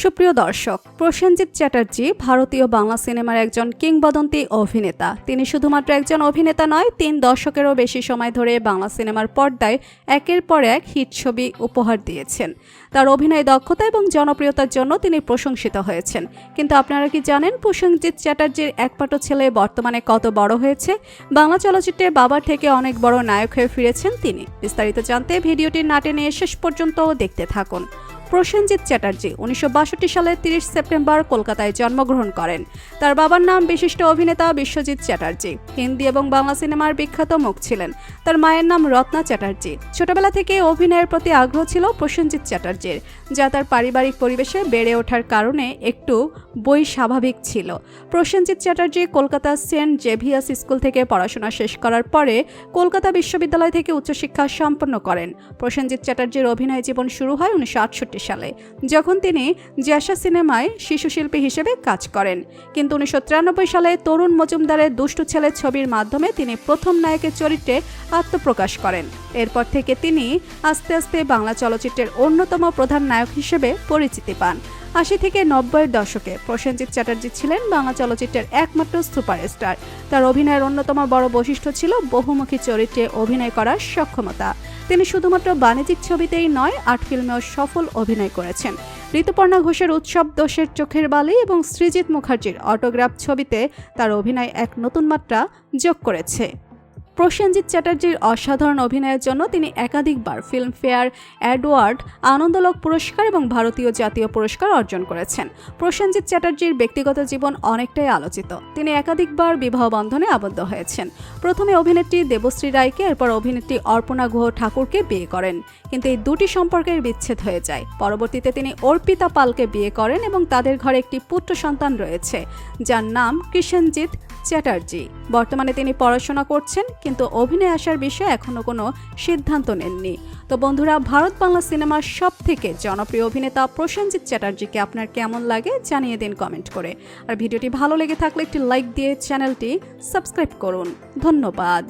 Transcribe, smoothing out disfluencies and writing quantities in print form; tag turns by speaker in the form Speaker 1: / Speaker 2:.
Speaker 1: সুপ্রিয় দর্শক, প্রসেনজিৎ চ্যাটার্জি ভারতীয় বাংলা সিনেমার একজন কিংবদন্তি অভিনেতা। তিনি শুধুমাত্র একজন অভিনেতা নয়, 3 দশকেরও বেশি সময় ধরে বাংলা সিনেমার পর্দায় একের পর এক হিট ছবি উপহার দিয়েছেন। তার অভিনয় দক্ষতা এবং জনপ্রিয়তার জন্য তিনি প্রশংসিত হয়েছেন। কিন্তু আপনারা কি জানেন প্রসেনজিৎ চ্যাটার্জির একমাত্র ছেলে বর্তমানে কত বড় হয়েছে? বাংলা চলচ্চিত্রের বাবার থেকে অনেক বড় নায়ক হয়ে ফিরেছেন তিনি। বিস্তারিত জানতে ভিডিওটি না টেনে শেষ পর্যন্ত দেখতে থাকুন। প্রসেনজিৎ চ্যাটার্জি 1962 সালের 30 সেপ্টেম্বর কলকাতায় জন্মগ্রহণ করেন। তার বাবার নাম বিশিষ্ট অভিনেতা বিশ্বজিৎ চ্যাটার্জি। হিন্দি এবং বাংলা সিনেমার বিখ্যাত মুখ ছিলেন। তার মায়ের নাম রত্না চ্যাটার্জি। ছোটবেলা থেকে অভিনয়ের প্রতি আগ্রহ ছিল প্রসেনজিৎ চ্যাটার্জির, যা তার পারিবারিক পরিবেশে বেড়ে ওঠার কারণে একটু স্বাভাবিক ছিল। Prosenjit Chatterjee Kolkata Saint Xavier's school থেকে পড়াশোনা শেষ করার পরে কলকাতা বিশ্ববিদ্যালয় থেকে উচ্চশিক্ষা সম্পন্ন করেন। প্রসেনজিৎ চ্যাটার্জির অভিনয় জীবন শুরু হয় 1968 সালে, যখন তিনি জ্যাসা সিনেমায় শিশু শিল্পী হিসেবে কাজ করেন। কিন্তু 1993 সালে তরুণ মজুমদারের দুষ্টু ছেলে ছবির মাধ্যমে তিনি প্রথম নায়কের চরিত্রে আত্মপ্রকাশ করেন। এরপর থেকে তিনি আস্তে আস্তে বাংলা চলচ্চিত্রের অন্যতম প্রধান নায়ক হিসেবে পরিচিতি পান। 80 থেকে 90-এর দশকে প্রসেনজিৎ চ্যাটার্জি ছিলেন বাংলা চলচ্চিত্রের একমাত্র সুপারস্টার। তার অভিনয়ের অন্যতম বড় বৈশিষ্ট্য ছিল বহুমুখী চরিত্রে অভিনয় করার সক্ষমতা। তিনি শুধুমাত্র বাণিজ্যিক ছবিতেই নয়, আর্ট ফিল্মেও সফল অভিনয় করেছেন। ঋতুপর্ণা ঘোষের উৎসব, দোষের চোখের বালি এবং সৃজিত মুখার্জির অটোগ্রাফ ছবিতে তার অভিনয় এক নতুন মাত্রা যোগ করেছে। প্রসেনজিৎ চ্যাটার্জির অসাধারণ অভিনয়ের জন্য তিনি একাধিকবার ফিল্মফেয়ার অ্যাওয়ার্ড, আনন্দলোক পুরস্কার এবং ভারতীয় জাতীয় পুরস্কার অর্জন করেছেন। প্রসেনজিৎ চ্যাটার্জির ব্যক্তিগত জীবন অনেকটাই আলোচিত। তিনি একাধিকবার বিবাহ বন্ধনে আবদ্ধ হয়েছেন। প্রথমে অভিনেত্রী দেবশ্রী রায়কে, এরপর অভিনেত্রী অর্পণা গুহ ঠাকুরকে বিয়ে করেন, কিন্তু এই দুটি সম্পর্কের বিচ্ছেদ হয়ে যায়। পরবর্তীতে তিনি অর্পিতা পালকে বিয়ে করেন এবং তাদের ঘরে একটি পুত্র সন্তান রয়েছে, যার নাম কৃষেনজিৎ চ্যাটার্জি। বর্তমানে তিনি পড়াশোনা করছেন, কিন্তু অভিনয়ে আসার বিষয়ে এখনো কোনো সিদ্ধান্ত নেননি। তো বন্ধুরা, ভারত বাংলা সিনেমার সবথেকে জনপ্রিয় অভিনেতা প্রসেনজিৎ চ্যাটার্জিকে আপনার কেমন লাগে জানিয়ে দিন কমেন্ট করে। আর ভিডিওটি ভালো লেগে থাকলে একটি লাইক দিয়ে চ্যানেলটি সাবস্ক্রাইব করুন। ধন্যবাদ।